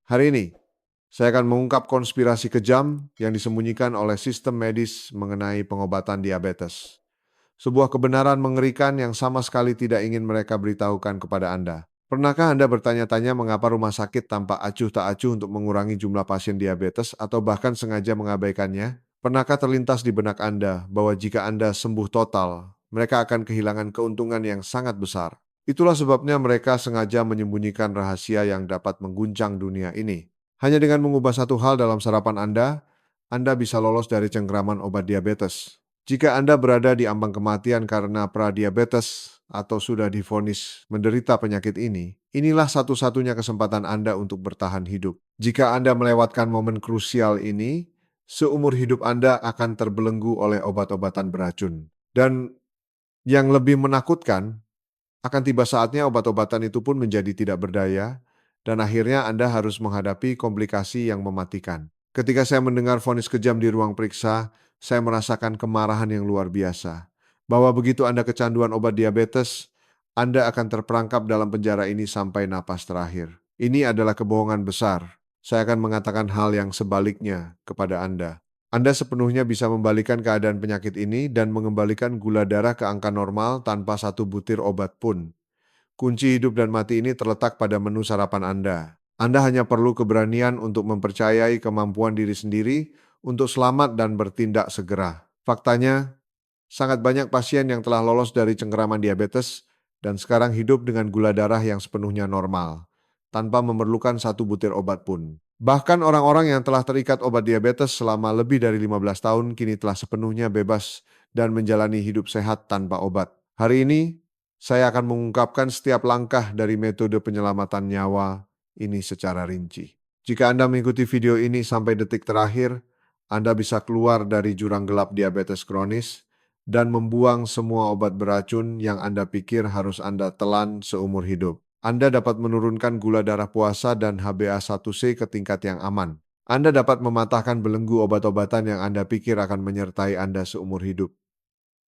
Hari ini, saya akan mengungkap konspirasi kejam yang disembunyikan oleh sistem medis mengenai pengobatan diabetes. Sebuah kebenaran mengerikan yang sama sekali tidak ingin mereka beritahukan kepada Anda. Pernahkah Anda bertanya-tanya mengapa rumah sakit tampak acuh tak acuh untuk mengurangi jumlah pasien diabetes atau bahkan sengaja mengabaikannya? Pernahkah terlintas di benak Anda bahwa jika Anda sembuh total, mereka akan kehilangan keuntungan yang sangat besar? Itulah sebabnya mereka sengaja menyembunyikan rahasia yang dapat mengguncang dunia ini. Hanya dengan mengubah satu hal dalam sarapan Anda bisa lolos dari cengkraman obat diabetes. Jika Anda berada di ambang kematian karena pradiabetes atau sudah divonis menderita penyakit ini, inilah satu-satunya kesempatan Anda untuk bertahan hidup. Jika Anda melewatkan momen krusial ini, seumur hidup Anda akan terbelenggu oleh obat-obatan beracun. Dan yang lebih menakutkan, akan tiba saatnya obat-obatan itu pun menjadi tidak berdaya, dan akhirnya Anda harus menghadapi komplikasi yang mematikan. Ketika saya mendengar vonis kejam di ruang periksa, saya merasakan kemarahan yang luar biasa. Bahwa begitu Anda kecanduan obat diabetes, Anda akan terperangkap dalam penjara ini sampai napas terakhir. Ini adalah kebohongan besar. Saya akan mengatakan hal yang sebaliknya kepada Anda. Anda sepenuhnya bisa membalikan keadaan penyakit ini dan mengembalikan gula darah ke angka normal tanpa satu butir obat pun. Kunci hidup dan mati ini terletak pada menu sarapan Anda. Anda hanya perlu keberanian untuk mempercayai kemampuan diri sendiri untuk selamat dan bertindak segera. Faktanya, sangat banyak pasien yang telah lolos dari cengkeraman diabetes dan sekarang hidup dengan gula darah yang sepenuhnya normal, tanpa memerlukan satu butir obat pun. Bahkan orang-orang yang telah terikat obat diabetes selama lebih dari 15 tahun kini telah sepenuhnya bebas dan menjalani hidup sehat tanpa obat. Hari ini, saya akan mengungkapkan setiap langkah dari metode penyelamatan nyawa ini secara rinci. Jika Anda mengikuti video ini sampai detik terakhir, Anda bisa keluar dari jurang gelap diabetes kronis dan membuang semua obat beracun yang Anda pikir harus Anda telan seumur hidup. Anda dapat menurunkan gula darah puasa dan HbA1c ke tingkat yang aman. Anda dapat mematahkan belenggu obat-obatan yang Anda pikir akan menyertai Anda seumur hidup.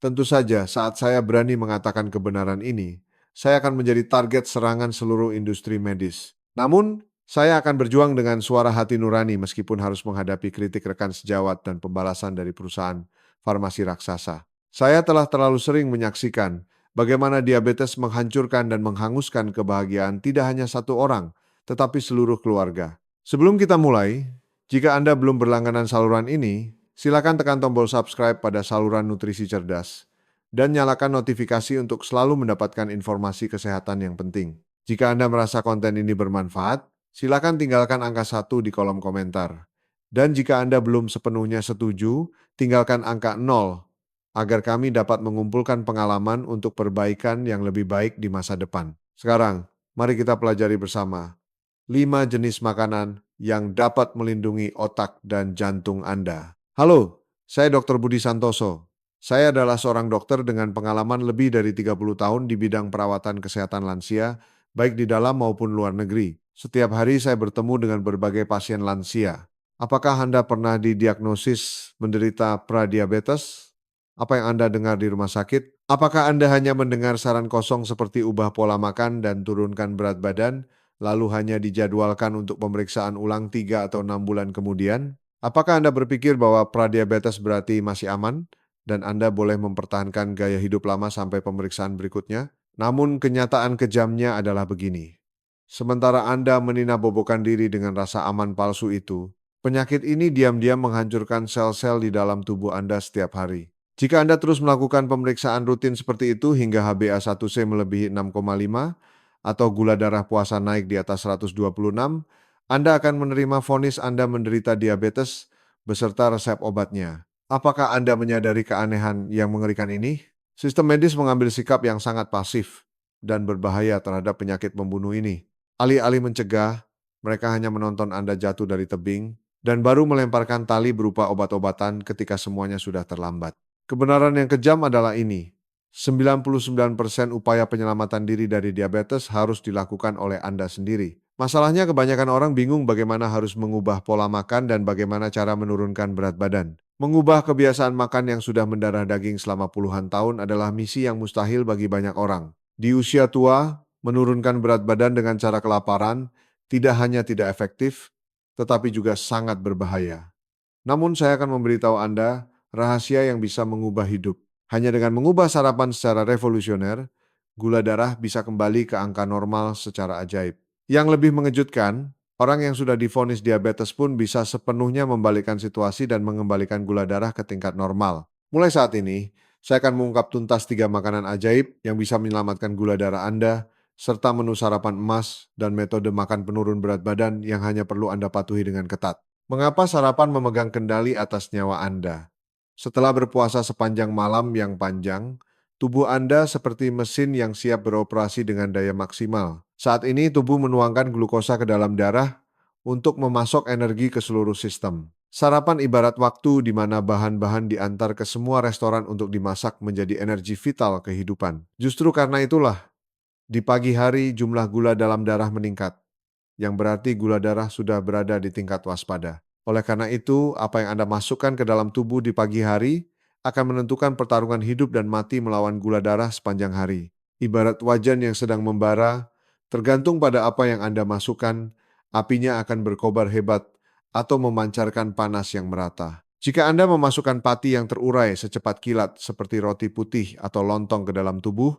Tentu saja, saat saya berani mengatakan kebenaran ini, saya akan menjadi target serangan seluruh industri medis. Namun, saya akan berjuang dengan suara hati nurani meskipun harus menghadapi kritik rekan sejawat dan pembalasan dari perusahaan farmasi raksasa. Saya telah terlalu sering menyaksikan bagaimana diabetes menghancurkan dan menghanguskan kebahagiaan tidak hanya satu orang, tetapi seluruh keluarga. Sebelum kita mulai, jika Anda belum berlangganan saluran ini, silakan tekan tombol subscribe pada saluran nutrisi cerdas dan nyalakan notifikasi untuk selalu mendapatkan informasi kesehatan yang penting. Jika Anda merasa konten ini bermanfaat, silakan tinggalkan angka 1 di kolom komentar. Dan jika Anda belum sepenuhnya setuju, tinggalkan angka 0 agar kami dapat mengumpulkan pengalaman untuk perbaikan yang lebih baik di masa depan. Sekarang, mari kita pelajari bersama 5 jenis makanan yang dapat melindungi otak dan jantung Anda. Halo, saya Dr. Budi Santoso. Saya adalah seorang dokter dengan pengalaman lebih dari 30 tahun di bidang perawatan kesehatan lansia, baik di dalam maupun luar negeri. Setiap hari saya bertemu dengan berbagai pasien lansia. Apakah Anda pernah didiagnosis menderita pradiabetes? Apa yang Anda dengar di rumah sakit? Apakah Anda hanya mendengar saran kosong seperti ubah pola makan dan turunkan berat badan, lalu hanya dijadwalkan untuk pemeriksaan ulang 3 atau 6 bulan kemudian? Apakah Anda berpikir bahwa pradiabetes berarti masih aman dan Anda boleh mempertahankan gaya hidup lama sampai pemeriksaan berikutnya? Namun kenyataan kejamnya adalah begini. Sementara Anda meninabobokan diri dengan rasa aman palsu itu, penyakit ini diam-diam menghancurkan sel-sel di dalam tubuh Anda setiap hari. Jika Anda terus melakukan pemeriksaan rutin seperti itu hingga HbA1c melebihi 6,5 atau gula darah puasa naik di atas 126, Anda akan menerima vonis Anda menderita diabetes beserta resep obatnya. Apakah Anda menyadari keanehan yang mengerikan ini? Sistem medis mengambil sikap yang sangat pasif dan berbahaya terhadap penyakit pembunuh ini. Alih-alih mencegah, mereka hanya menonton Anda jatuh dari tebing dan baru melemparkan tali berupa obat-obatan ketika semuanya sudah terlambat. Kebenaran yang kejam adalah ini. 99% upaya penyelamatan diri dari diabetes harus dilakukan oleh Anda sendiri. Masalahnya kebanyakan orang bingung bagaimana harus mengubah pola makan dan bagaimana cara menurunkan berat badan. Mengubah kebiasaan makan yang sudah mendarah daging selama puluhan tahun adalah misi yang mustahil bagi banyak orang. Di usia tua, menurunkan berat badan dengan cara kelaparan tidak hanya tidak efektif, tetapi juga sangat berbahaya. Namun saya akan memberitahu Anda rahasia yang bisa mengubah hidup. Hanya dengan mengubah sarapan secara revolusioner, gula darah bisa kembali ke angka normal secara ajaib. Yang lebih mengejutkan, orang yang sudah divonis diabetes pun bisa sepenuhnya membalikkan situasi dan mengembalikan gula darah ke tingkat normal. Mulai saat ini, saya akan mengungkap tuntas 3 makanan ajaib yang bisa menyelamatkan gula darah Anda, serta menu sarapan emas dan metode makan penurun berat badan yang hanya perlu Anda patuhi dengan ketat. Mengapa sarapan memegang kendali atas nyawa Anda? Setelah berpuasa sepanjang malam yang panjang, tubuh Anda seperti mesin yang siap beroperasi dengan daya maksimal. Saat ini tubuh menuangkan glukosa ke dalam darah untuk memasok energi ke seluruh sistem. Sarapan ibarat waktu di mana bahan-bahan diantar ke semua restoran untuk dimasak menjadi energi vital kehidupan. Justru karena itulah, di pagi hari jumlah gula dalam darah meningkat, yang berarti gula darah sudah berada di tingkat waspada. Oleh karena itu, apa yang Anda masukkan ke dalam tubuh di pagi hari akan menentukan pertarungan hidup dan mati melawan gula darah sepanjang hari. Ibarat wajan yang sedang membara, tergantung pada apa yang Anda masukkan, apinya akan berkobar hebat atau memancarkan panas yang merata. Jika Anda memasukkan pati yang terurai secepat kilat seperti roti putih atau lontong ke dalam tubuh,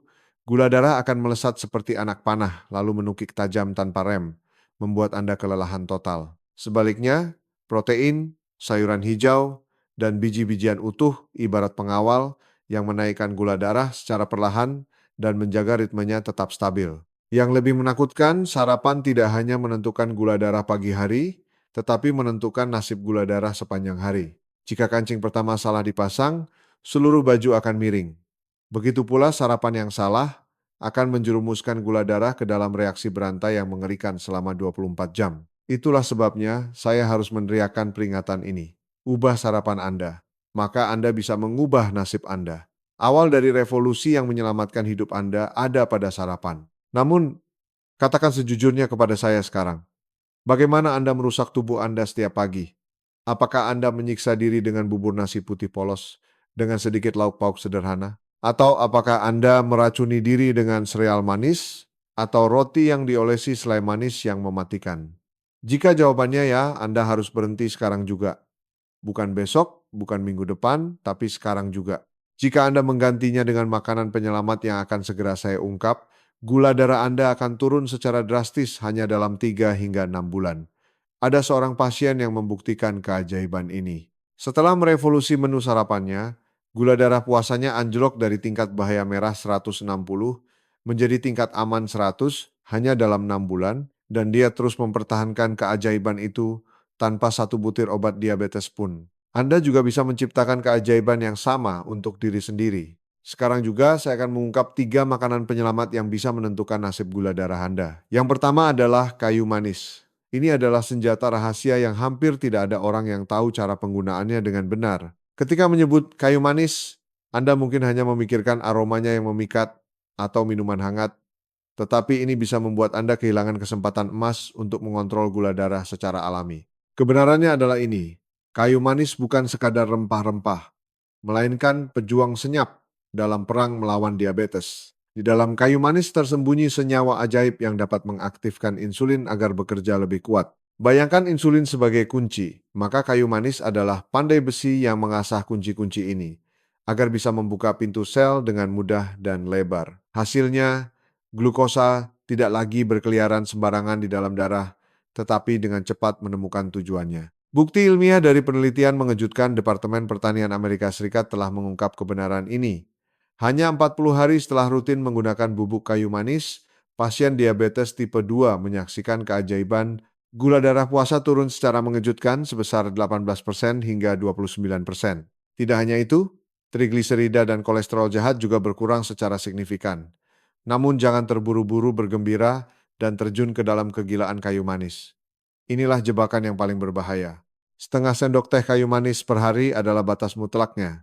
gula darah akan melesat seperti anak panah lalu menukik tajam tanpa rem, membuat Anda kelelahan total. Sebaliknya, protein, sayuran hijau, dan biji-bijian utuh ibarat pengawal yang menaikkan gula darah secara perlahan dan menjaga ritmenya tetap stabil. Yang lebih menakutkan, sarapan tidak hanya menentukan gula darah pagi hari, tetapi menentukan nasib gula darah sepanjang hari. Jika kancing pertama salah dipasang, seluruh baju akan miring. Begitu pula sarapan yang salah akan menjerumuskan gula darah ke dalam reaksi berantai yang mengerikan selama 24 jam. Itulah sebabnya saya harus meneriakkan peringatan ini. Ubah sarapan Anda, maka Anda bisa mengubah nasib Anda. Awal dari revolusi yang menyelamatkan hidup Anda ada pada sarapan. Namun, katakan sejujurnya kepada saya sekarang, bagaimana Anda merusak tubuh Anda setiap pagi? Apakah Anda menyiksa diri dengan bubur nasi putih polos dengan sedikit lauk pauk sederhana? Atau apakah Anda meracuni diri dengan sereal manis atau roti yang diolesi selai manis yang mematikan? Jika jawabannya ya, Anda harus berhenti sekarang juga. Bukan besok, bukan minggu depan, tapi sekarang juga. Jika Anda menggantinya dengan makanan penyelamat yang akan segera saya ungkap, gula darah Anda akan turun secara drastis hanya dalam 3 hingga 6 bulan. Ada seorang pasien yang membuktikan keajaiban ini. Setelah merevolusi menu sarapannya, gula darah puasanya anjlok dari tingkat bahaya merah 160 menjadi tingkat aman 100 hanya dalam 6 bulan, dan dia terus mempertahankan keajaiban itu tanpa satu butir obat diabetes pun. Anda juga bisa menciptakan keajaiban yang sama untuk diri sendiri. Sekarang juga saya akan mengungkap 3 makanan penyelamat yang bisa menentukan nasib gula darah Anda. Yang pertama adalah kayu manis. Ini adalah senjata rahasia yang hampir tidak ada orang yang tahu cara penggunaannya dengan benar. Ketika menyebut kayu manis, Anda mungkin hanya memikirkan aromanya yang memikat atau minuman hangat, tetapi ini bisa membuat Anda kehilangan kesempatan emas untuk mengontrol gula darah secara alami. Kebenarannya adalah ini, kayu manis bukan sekadar rempah-rempah, melainkan pejuang senyap dalam perang melawan diabetes. Di dalam kayu manis tersembunyi senyawa ajaib yang dapat mengaktifkan insulin agar bekerja lebih kuat. Bayangkan insulin sebagai kunci, maka kayu manis adalah pandai besi yang mengasah kunci-kunci ini, agar bisa membuka pintu sel dengan mudah dan lebar. Hasilnya, glukosa tidak lagi berkeliaran sembarangan di dalam darah, tetapi dengan cepat menemukan tujuannya. Bukti ilmiah dari penelitian mengejutkan. Departemen Pertanian Amerika Serikat telah mengungkap kebenaran ini. Hanya 40 hari setelah rutin menggunakan bubuk kayu manis, pasien diabetes tipe 2 menyaksikan keajaiban gula darah puasa turun secara mengejutkan sebesar 18% hingga 29%. Tidak hanya itu, trigliserida dan kolesterol jahat juga berkurang secara signifikan. Namun jangan terburu-buru bergembira dan terjun ke dalam kegilaan kayu manis. Inilah jebakan yang paling berbahaya. Setengah sendok teh kayu manis per hari adalah batas mutlaknya.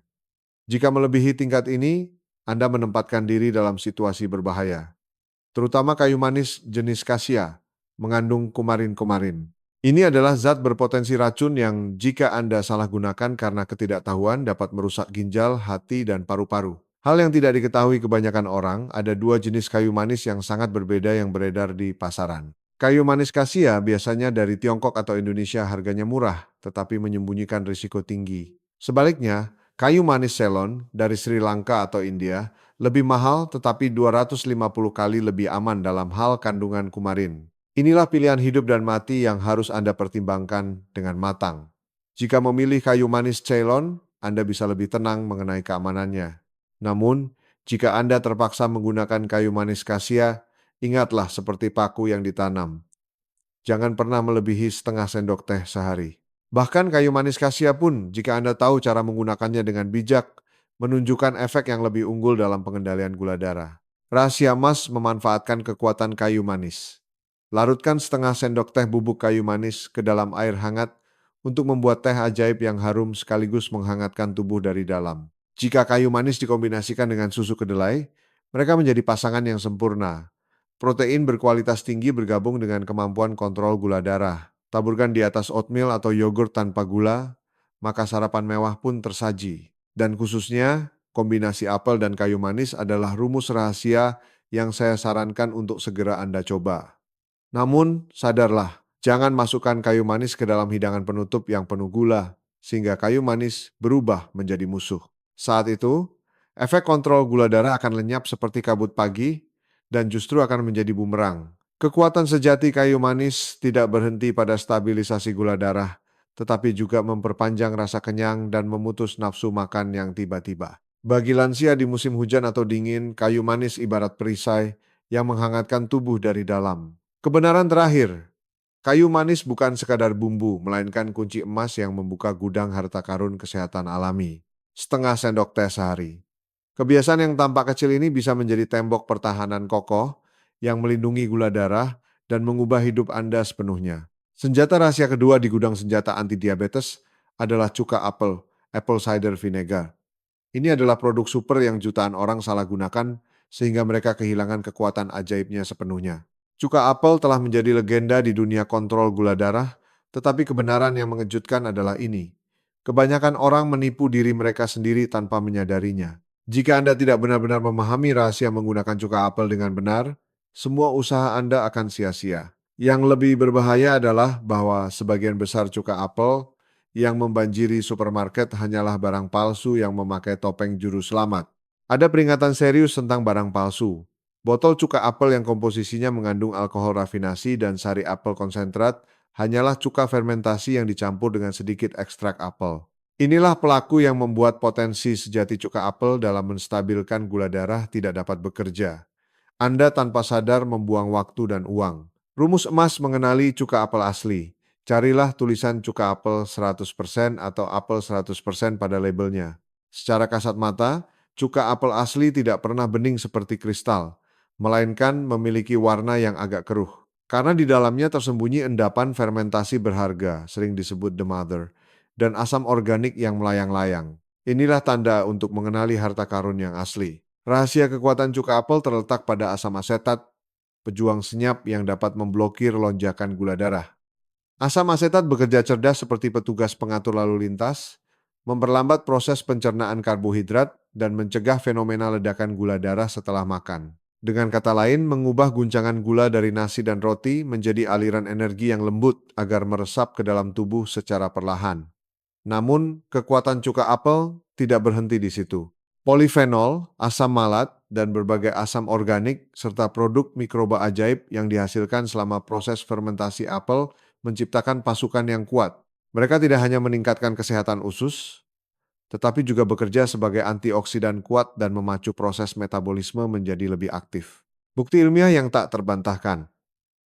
Jika melebihi tingkat ini, Anda menempatkan diri dalam situasi berbahaya. Terutama kayu manis jenis kasia, mengandung kumarin-kumarin. Ini adalah zat berpotensi racun yang jika Anda salah gunakan karena ketidaktahuan dapat merusak ginjal, hati, dan paru-paru. Hal yang tidak diketahui kebanyakan orang, ada 2 jenis kayu manis yang sangat berbeda yang beredar di pasaran. Kayu manis kasia biasanya dari Tiongkok atau Indonesia harganya murah, tetapi menyembunyikan risiko tinggi. Sebaliknya, kayu manis Ceylon dari Sri Lanka atau India lebih mahal tetapi 250 kali lebih aman dalam hal kandungan kumarin. Inilah pilihan hidup dan mati yang harus Anda pertimbangkan dengan matang. Jika memilih kayu manis Ceylon, Anda bisa lebih tenang mengenai keamanannya. Namun, jika Anda terpaksa menggunakan kayu manis kasia, ingatlah seperti paku yang ditanam. Jangan pernah melebihi setengah sendok teh sehari. Bahkan kayu manis kasia pun, jika Anda tahu cara menggunakannya dengan bijak, menunjukkan efek yang lebih unggul dalam pengendalian gula darah. Rahasia emas memanfaatkan kekuatan kayu manis. Larutkan setengah sendok teh bubuk kayu manis ke dalam air hangat untuk membuat teh ajaib yang harum sekaligus menghangatkan tubuh dari dalam. Jika kayu manis dikombinasikan dengan susu kedelai, mereka menjadi pasangan yang sempurna. Protein berkualitas tinggi bergabung dengan kemampuan kontrol gula darah. Taburkan di atas oatmeal atau yogurt tanpa gula, maka sarapan mewah pun tersaji. Dan khususnya, kombinasi apel dan kayu manis adalah rumus rahasia yang saya sarankan untuk segera Anda coba. Namun, sadarlah, jangan masukkan kayu manis ke dalam hidangan penutup yang penuh gula, sehingga kayu manis berubah menjadi musuh. Saat itu, efek kontrol gula darah akan lenyap seperti kabut pagi dan justru akan menjadi bumerang. Kekuatan sejati kayu manis tidak berhenti pada stabilisasi gula darah, tetapi juga memperpanjang rasa kenyang dan memutus nafsu makan yang tiba-tiba. Bagi lansia di musim hujan atau dingin, kayu manis ibarat perisai yang menghangatkan tubuh dari dalam. Kebenaran terakhir, kayu manis bukan sekadar bumbu, melainkan kunci emas yang membuka gudang harta karun kesehatan alami. Setengah sendok teh sehari. Kebiasaan yang tampak kecil ini bisa menjadi tembok pertahanan kokoh yang melindungi gula darah dan mengubah hidup Anda sepenuhnya. Senjata rahasia kedua di gudang senjata anti diabetes adalah cuka apel, apple cider vinegar. Ini adalah produk super yang jutaan orang salah gunakan sehingga mereka kehilangan kekuatan ajaibnya sepenuhnya. Cuka apel telah menjadi legenda di dunia kontrol gula darah, tetapi kebenaran yang mengejutkan adalah ini. Kebanyakan orang menipu diri mereka sendiri tanpa menyadarinya. Jika Anda tidak benar-benar memahami rahasia menggunakan cuka apel dengan benar, semua usaha Anda akan sia-sia. Yang lebih berbahaya adalah bahwa sebagian besar cuka apel yang membanjiri supermarket hanyalah barang palsu yang memakai topeng juru selamat. Ada peringatan serius tentang barang palsu. Botol cuka apel yang komposisinya mengandung alkohol rafinasi dan sari apel konsentrat hanyalah cuka fermentasi yang dicampur dengan sedikit ekstrak apel. Inilah pelaku yang membuat potensi sejati cuka apel dalam menstabilkan gula darah tidak dapat bekerja. Anda tanpa sadar membuang waktu dan uang. Rumus emas mengenali cuka apel asli. Carilah tulisan cuka apel 100% atau apel 100% pada labelnya. Secara kasat mata, cuka apel asli tidak pernah bening seperti kristal, melainkan memiliki warna yang agak keruh. Karena di dalamnya tersembunyi endapan fermentasi berharga, sering disebut the mother, dan asam organik yang melayang-layang. Inilah tanda untuk mengenali harta karun yang asli. Rahasia kekuatan cuka apel terletak pada asam asetat, pejuang senyap yang dapat memblokir lonjakan gula darah. Asam asetat bekerja cerdas seperti petugas pengatur lalu lintas, memperlambat proses pencernaan karbohidrat dan mencegah fenomena ledakan gula darah setelah makan. Dengan kata lain, mengubah guncangan gula dari nasi dan roti menjadi aliran energi yang lembut agar meresap ke dalam tubuh secara perlahan. Namun, kekuatan cuka apel tidak berhenti di situ. Polifenol, asam malat, dan berbagai asam organik serta produk mikroba ajaib yang dihasilkan selama proses fermentasi apel menciptakan pasukan yang kuat. Mereka tidak hanya meningkatkan kesehatan usus, tetapi juga bekerja sebagai antioksidan kuat dan memacu proses metabolisme menjadi lebih aktif. Bukti ilmiah yang tak terbantahkan.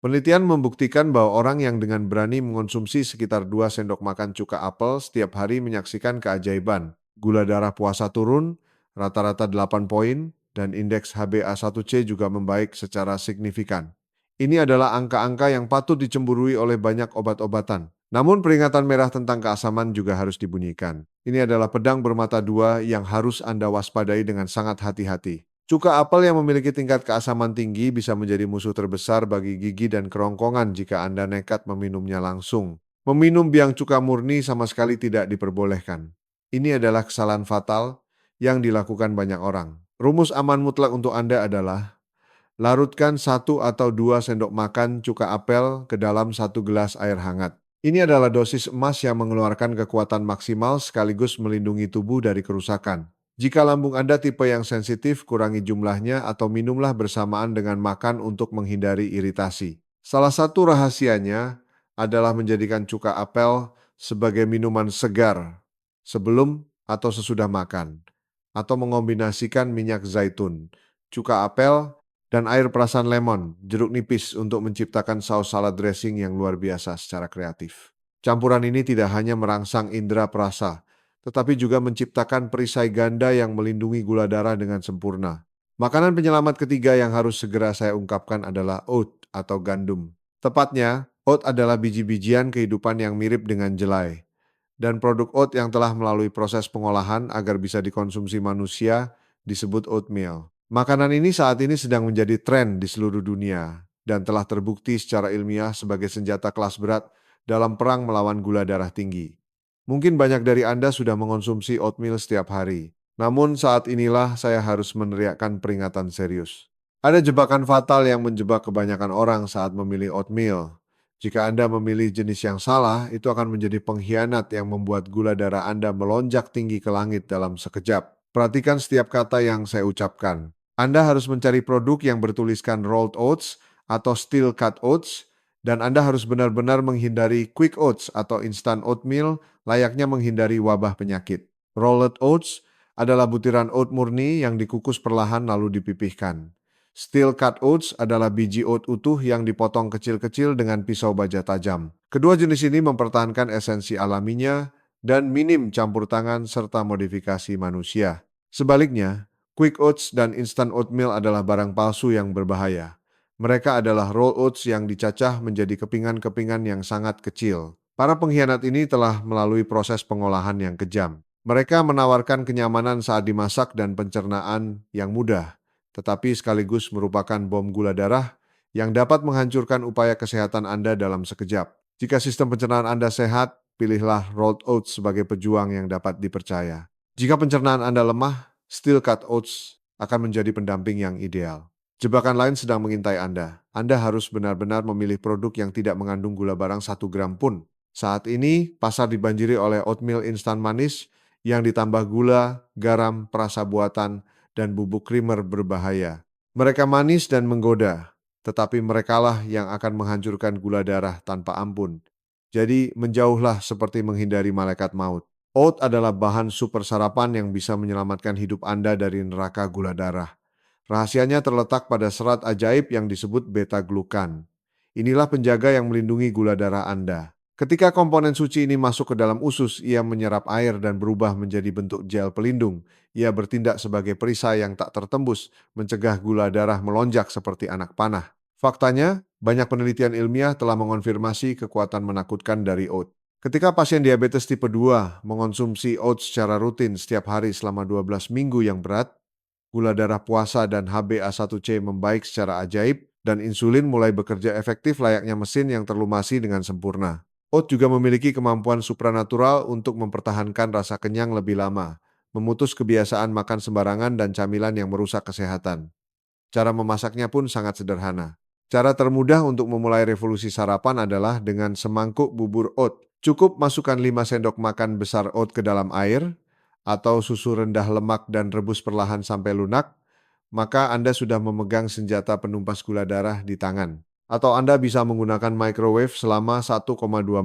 Penelitian membuktikan bahwa orang yang dengan berani mengonsumsi sekitar 2 sendok makan cuka apel setiap hari menyaksikan keajaiban. Gula darah puasa turun, rata-rata 8 poin, dan indeks HbA1c juga membaik secara signifikan. Ini adalah angka-angka yang patut dicemburui oleh banyak obat-obatan. Namun peringatan merah tentang keasaman juga harus dibunyikan. Ini adalah pedang bermata dua yang harus Anda waspadai dengan sangat hati-hati. Cuka apel yang memiliki tingkat keasaman tinggi bisa menjadi musuh terbesar bagi gigi dan kerongkongan jika Anda nekat meminumnya langsung. Meminum biang cuka murni sama sekali tidak diperbolehkan. Ini adalah kesalahan fatal yang dilakukan banyak orang. Rumus aman mutlak untuk Anda adalah Larutkan 1 atau 2 sendok makan cuka apel ke dalam 1 gelas air hangat. Ini adalah dosis emas yang mengeluarkan kekuatan maksimal sekaligus melindungi tubuh dari kerusakan. Jika lambung Anda tipe yang sensitif, kurangi jumlahnya atau minumlah bersamaan dengan makan untuk menghindari iritasi. Salah satu rahasianya adalah menjadikan cuka apel sebagai minuman segar sebelum atau sesudah makan, atau mengombinasikan minyak zaitun, cuka apel, dan air perasan lemon, jeruk nipis untuk menciptakan saus salad dressing yang luar biasa secara kreatif. Campuran ini tidak hanya merangsang indera perasa, tetapi juga menciptakan perisai ganda yang melindungi gula darah dengan sempurna. Makanan penyelamat ketiga yang harus segera saya ungkapkan adalah oat atau gandum. Tepatnya, oat adalah biji-bijian kehidupan yang mirip dengan jelai, dan produk oat yang telah melalui proses pengolahan agar bisa dikonsumsi manusia disebut oatmeal. Makanan ini saat ini sedang menjadi tren di seluruh dunia dan telah terbukti secara ilmiah sebagai senjata kelas berat dalam perang melawan gula darah tinggi. Mungkin banyak dari Anda sudah mengonsumsi oatmeal setiap hari. Namun saat inilah saya harus meneriakkan peringatan serius. Ada jebakan fatal yang menjebak kebanyakan orang saat memilih oatmeal. Jika Anda memilih jenis yang salah, itu akan menjadi pengkhianat yang membuat gula darah Anda melonjak tinggi ke langit dalam sekejap. Perhatikan setiap kata yang saya ucapkan. Anda harus mencari produk yang bertuliskan rolled oats atau steel cut oats, dan Anda harus benar-benar menghindari quick oats atau instant oatmeal, layaknya menghindari wabah penyakit. Rolled oats adalah butiran oat murni yang dikukus perlahan lalu dipipihkan. Steel cut oats adalah biji oat utuh yang dipotong kecil-kecil dengan pisau baja tajam. Kedua jenis ini mempertahankan esensi alaminya dan minim campur tangan serta modifikasi manusia. Sebaliknya, quick oats dan instant oatmeal adalah barang palsu yang berbahaya. Mereka adalah roll oats yang dicacah menjadi kepingan-kepingan yang sangat kecil. Para pengkhianat ini telah melalui proses pengolahan yang kejam. Mereka menawarkan kenyamanan saat dimasak dan pencernaan yang mudah, tetapi sekaligus merupakan bom gula darah yang dapat menghancurkan upaya kesehatan Anda dalam sekejap. Jika sistem pencernaan Anda sehat, pilihlah rolled oats sebagai pejuang yang dapat dipercaya. Jika pencernaan Anda lemah, steel cut oats akan menjadi pendamping yang ideal. Jebakan lain sedang mengintai Anda. Anda harus benar-benar memilih produk yang tidak mengandung gula barang 1 gram pun. Saat ini, pasar dibanjiri oleh oatmeal instan manis yang ditambah gula, garam, perasa buatan, dan bubuk creamer berbahaya. Mereka manis dan menggoda, tetapi merekalah yang akan menghancurkan gula darah tanpa ampun. Jadi, menjauhlah seperti menghindari malaikat maut. Oat adalah bahan super sarapan yang bisa menyelamatkan hidup Anda dari neraka gula darah. Rahasianya terletak pada serat ajaib yang disebut beta-glukan. Inilah penjaga yang melindungi gula darah Anda. Ketika komponen suci ini masuk ke dalam usus, ia menyerap air dan berubah menjadi bentuk gel pelindung. Ia bertindak sebagai perisai yang tak tertembus, mencegah gula darah melonjak seperti anak panah. Faktanya, banyak penelitian ilmiah telah mengonfirmasi kekuatan menakutkan dari oat. Ketika pasien diabetes tipe 2 mengonsumsi oat secara rutin setiap hari selama 12 minggu yang berat, gula darah puasa dan HbA1c membaik secara ajaib, dan insulin mulai bekerja efektif layaknya mesin yang terlumasi dengan sempurna. Oat juga memiliki kemampuan supranatural untuk mempertahankan rasa kenyang lebih lama, memutus kebiasaan makan sembarangan dan camilan yang merusak kesehatan. Cara memasaknya pun sangat sederhana. Cara termudah untuk memulai revolusi sarapan adalah dengan semangkuk bubur oat. Cukup masukkan 5 sendok makan besar oat ke dalam air, atau susu rendah lemak dan rebus perlahan sampai lunak, maka Anda sudah memegang senjata penumpas gula darah di tangan. Atau Anda bisa menggunakan microwave selama 1,2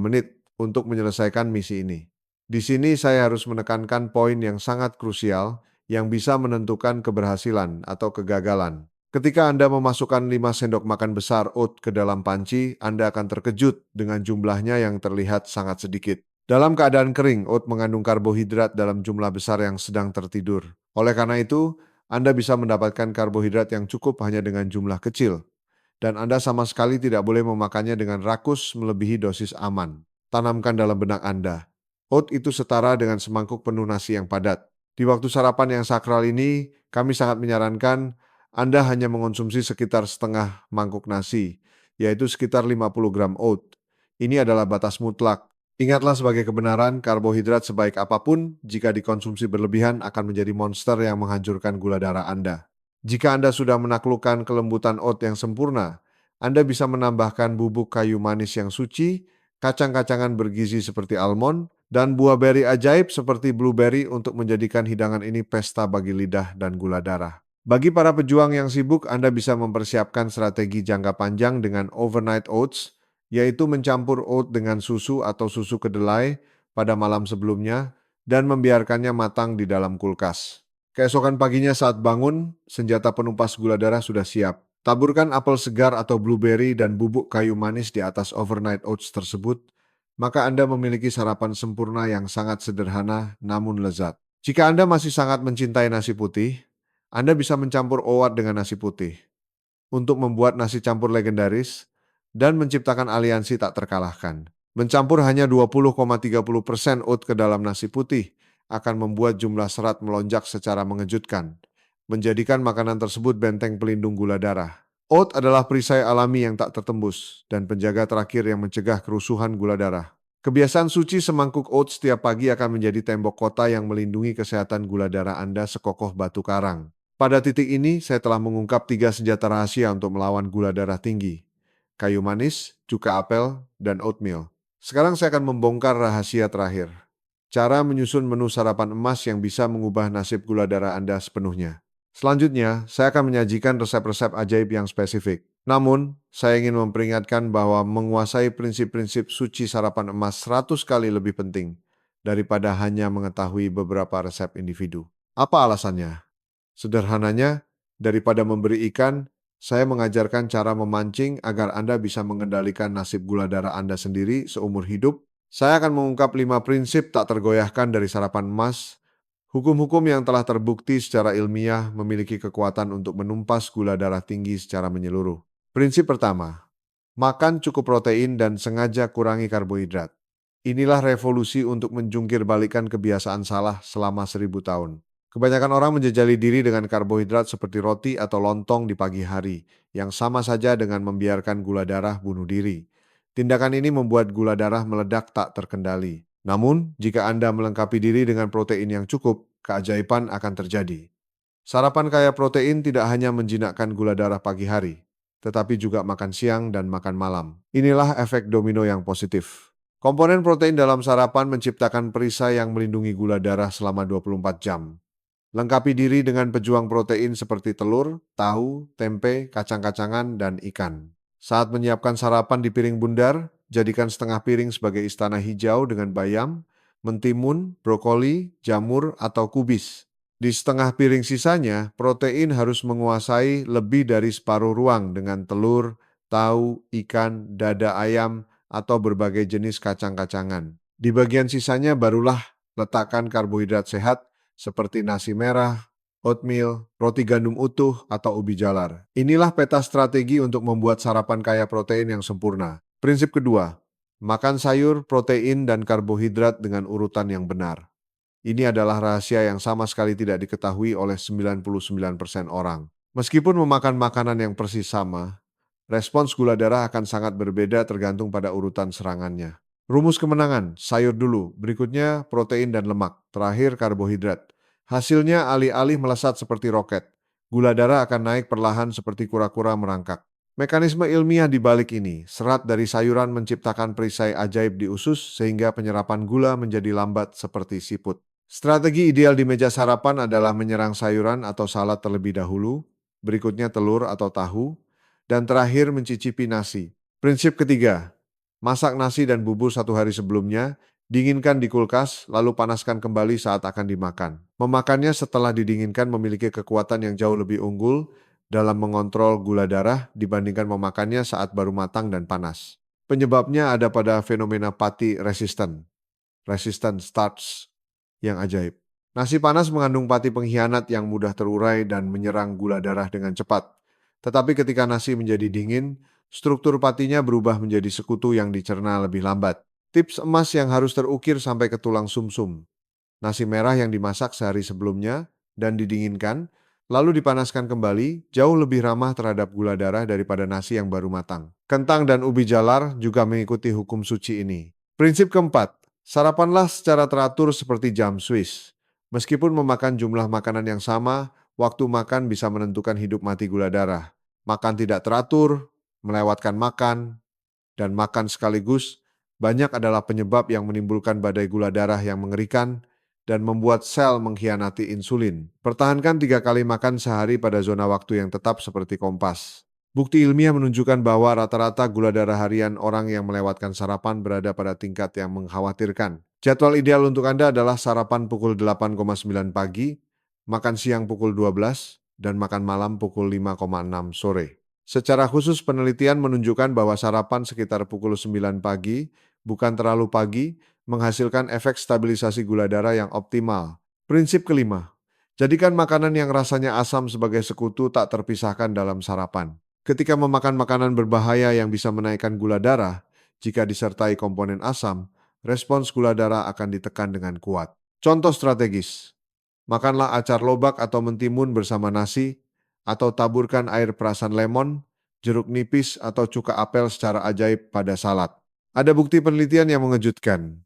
menit untuk menyelesaikan misi ini. Di sini saya harus menekankan poin yang sangat krusial yang bisa menentukan keberhasilan atau kegagalan. Ketika Anda memasukkan 5 sendok makan besar oat ke dalam panci, Anda akan terkejut dengan jumlahnya yang terlihat sangat sedikit. Dalam keadaan kering, oat mengandung karbohidrat dalam jumlah besar yang sedang tertidur. Oleh karena itu, Anda bisa mendapatkan karbohidrat yang cukup hanya dengan jumlah kecil. Dan Anda sama sekali tidak boleh memakannya dengan rakus melebihi dosis aman. Tanamkan dalam benak Anda. Oat itu setara dengan semangkuk penuh nasi yang padat. Di waktu sarapan yang sakral ini, kami sangat menyarankan Anda hanya mengonsumsi sekitar setengah mangkuk nasi, yaitu sekitar 50 gram oat. Ini adalah batas mutlak. Ingatlah sebagai kebenaran, karbohidrat sebaik apapun, jika dikonsumsi berlebihan akan menjadi monster yang menghancurkan gula darah Anda. Jika Anda sudah menaklukkan kelembutan oat yang sempurna, Anda bisa menambahkan bubuk kayu manis yang suci, kacang-kacangan bergizi seperti almond, dan buah beri ajaib seperti blueberry untuk menjadikan hidangan ini pesta bagi lidah dan gula darah. Bagi para pejuang yang sibuk, Anda bisa mempersiapkan strategi jangka panjang dengan overnight oats, yaitu mencampur oat dengan susu atau susu kedelai pada malam sebelumnya dan membiarkannya matang di dalam kulkas. Keesokan paginya saat bangun, senjata penumpas gula darah sudah siap. Taburkan apel segar atau blueberry dan bubuk kayu manis di atas overnight oats tersebut, maka Anda memiliki sarapan sempurna yang sangat sederhana namun lezat. Jika Anda masih sangat mencintai nasi putih, Anda bisa mencampur oat dengan nasi putih untuk membuat nasi campur legendaris dan menciptakan aliansi tak terkalahkan. Mencampur hanya 20,30% oat ke dalam nasi putih akan membuat jumlah serat melonjak secara mengejutkan, menjadikan makanan tersebut benteng pelindung gula darah. Oat adalah perisai alami yang tak tertembus dan penjaga terakhir yang mencegah kerusuhan gula darah. Kebiasaan suci semangkuk oat setiap pagi akan menjadi tembok kota yang melindungi kesehatan gula darah Anda sekokoh batu karang. Pada titik ini, saya telah mengungkap 3 senjata rahasia untuk melawan gula darah tinggi. Kayu manis, cuka apel, dan oatmeal. Sekarang saya akan membongkar rahasia terakhir. Cara menyusun menu sarapan emas yang bisa mengubah nasib gula darah Anda sepenuhnya. Selanjutnya, saya akan menyajikan resep-resep ajaib yang spesifik. Namun, saya ingin memperingatkan bahwa menguasai prinsip-prinsip suci sarapan emas 100 kali lebih penting daripada hanya mengetahui beberapa resep individu. Apa alasannya? Sederhananya, daripada memberi ikan, saya mengajarkan cara memancing agar Anda bisa mengendalikan nasib gula darah Anda sendiri seumur hidup. Saya akan mengungkap 5 prinsip tak tergoyahkan dari sarapan emas. Hukum-hukum yang telah terbukti secara ilmiah memiliki kekuatan untuk menumpas gula darah tinggi secara menyeluruh. Prinsip pertama, makan cukup protein dan sengaja kurangi karbohidrat. Inilah revolusi untuk menjungkir balikan kebiasaan salah selama 1000 tahun. Kebanyakan orang menjejali diri dengan karbohidrat seperti roti atau lontong di pagi hari, yang sama saja dengan membiarkan gula darah bunuh diri. Tindakan ini membuat gula darah meledak tak terkendali. Namun, jika Anda melengkapi diri dengan protein yang cukup, keajaiban akan terjadi. Sarapan kaya protein tidak hanya menjinakkan gula darah pagi hari, tetapi juga makan siang dan makan malam. Inilah efek domino yang positif. Komponen protein dalam sarapan menciptakan perisai yang melindungi gula darah selama 24 jam. Lengkapi diri dengan pejuang protein seperti telur, tahu, tempe, kacang-kacangan, dan ikan. Saat menyiapkan sarapan di piring bundar, jadikan setengah piring sebagai istana hijau dengan bayam, mentimun, brokoli, jamur, atau kubis. Di setengah piring sisanya, protein harus menguasai lebih dari separuh ruang dengan telur, tahu, ikan, dada ayam, atau berbagai jenis kacang-kacangan. Di bagian sisanya barulah letakkan karbohidrat sehat seperti nasi merah, oatmeal, roti gandum utuh, atau ubi jalar. Inilah peta strategi untuk membuat sarapan kaya protein yang sempurna. Prinsip kedua, makan sayur, protein, dan karbohidrat dengan urutan yang benar. Ini adalah rahasia yang sama sekali tidak diketahui oleh 99% orang. Meskipun memakan makanan yang persis sama, respons gula darah akan sangat berbeda tergantung pada urutan serangannya. Rumus kemenangan, sayur dulu, berikutnya protein dan lemak, terakhir karbohidrat. Hasilnya alih-alih melesat seperti roket. Gula darah akan naik perlahan seperti kura-kura merangkak. Mekanisme ilmiah di balik ini, serat dari sayuran menciptakan perisai ajaib di usus sehingga penyerapan gula menjadi lambat seperti siput. Strategi ideal di meja sarapan adalah menyerang sayuran atau salad terlebih dahulu, berikutnya telur atau tahu, dan terakhir mencicipi nasi. Prinsip ketiga, masak nasi dan bubur 1 hari sebelumnya, dinginkan di kulkas, lalu panaskan kembali saat akan dimakan. Memakannya setelah didinginkan memiliki kekuatan yang jauh lebih unggul dalam mengontrol gula darah dibandingkan memakannya saat baru matang dan panas. Penyebabnya ada pada fenomena pati resistant starch yang ajaib. Nasi panas mengandung pati pengkhianat yang mudah terurai dan menyerang gula darah dengan cepat. Tetapi ketika nasi menjadi dingin, struktur patinya berubah menjadi sekutu yang dicerna lebih lambat. Tips emas yang harus terukir sampai ke tulang sumsum. Nasi merah yang dimasak sehari sebelumnya dan didinginkan, lalu dipanaskan kembali, jauh lebih ramah terhadap gula darah daripada nasi yang baru matang. Kentang dan ubi jalar juga mengikuti hukum suci ini. Prinsip keempat, sarapanlah secara teratur seperti jam Swiss. Meskipun memakan jumlah makanan yang sama, waktu makan bisa menentukan hidup mati gula darah. Makan tidak teratur, melewatkan makan, dan makan sekaligus banyak adalah penyebab yang menimbulkan badai gula darah yang mengerikan dan membuat sel mengkhianati insulin. Pertahankan 3 kali makan sehari pada zona waktu yang tetap seperti kompas. Bukti ilmiah menunjukkan bahwa rata-rata gula darah harian orang yang melewatkan sarapan berada pada tingkat yang mengkhawatirkan. Jadwal ideal untuk Anda adalah sarapan pukul 8,9 pagi, makan siang pukul 12, dan makan malam pukul 5,6 sore. Secara khusus penelitian menunjukkan bahwa sarapan sekitar pukul 9 pagi, bukan terlalu pagi, menghasilkan efek stabilisasi gula darah yang optimal. Prinsip kelima, jadikan makanan yang rasanya asam sebagai sekutu tak terpisahkan dalam sarapan. Ketika memakan makanan berbahaya yang bisa menaikkan gula darah, jika disertai komponen asam, respons gula darah akan ditekan dengan kuat. Contoh strategis, makanlah acar lobak atau mentimun bersama nasi, atau taburkan air perasan lemon, jeruk nipis, atau cuka apel secara ajaib pada salad. Ada bukti penelitian yang mengejutkan.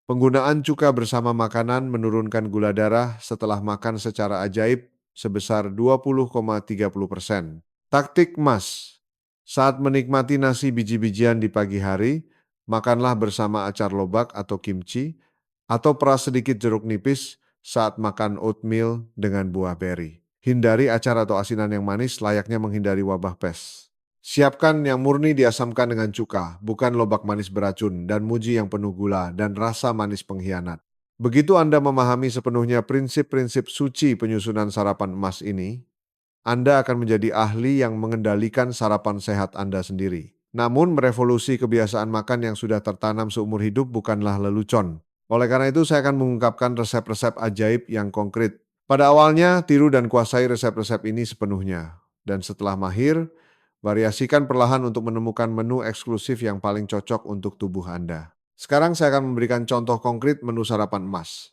Penggunaan cuka bersama makanan menurunkan gula darah setelah makan secara ajaib sebesar 20,30%. Taktik emas. Saat menikmati nasi biji-bijian di pagi hari, makanlah bersama acar lobak atau kimchi, atau peras sedikit jeruk nipis saat makan oatmeal dengan buah beri. Hindari acar atau asinan yang manis layaknya menghindari wabah pes. Siapkan yang murni diasamkan dengan cuka, bukan lobak manis beracun, dan muji yang penuh gula dan rasa manis pengkhianat. Begitu Anda memahami sepenuhnya prinsip-prinsip suci penyusunan sarapan emas ini, Anda akan menjadi ahli yang mengendalikan sarapan sehat Anda sendiri. Namun merevolusi kebiasaan makan yang sudah tertanam seumur hidup bukanlah lelucon. Oleh karena itu saya akan mengungkapkan resep-resep ajaib yang konkret. Pada awalnya, tiru dan kuasai resep-resep ini sepenuhnya. Dan setelah mahir, variasikan perlahan untuk menemukan menu eksklusif yang paling cocok untuk tubuh Anda. Sekarang saya akan memberikan contoh konkret menu sarapan emas.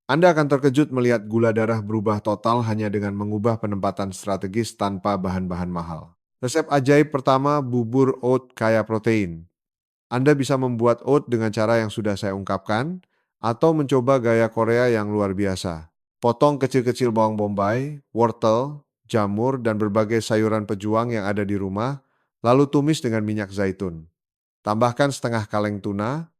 Anda akan terkejut melihat gula darah berubah total hanya dengan mengubah penempatan strategis tanpa bahan-bahan mahal. Resep ajaib pertama, bubur oat kaya protein. Anda bisa membuat oat dengan cara yang sudah saya ungkapkan, atau mencoba gaya Korea yang luar biasa. Potong kecil-kecil bawang bombay, wortel, jamur, dan berbagai sayuran pejuang yang ada di rumah, lalu tumis dengan minyak zaitun. Tambahkan setengah kaleng tuna,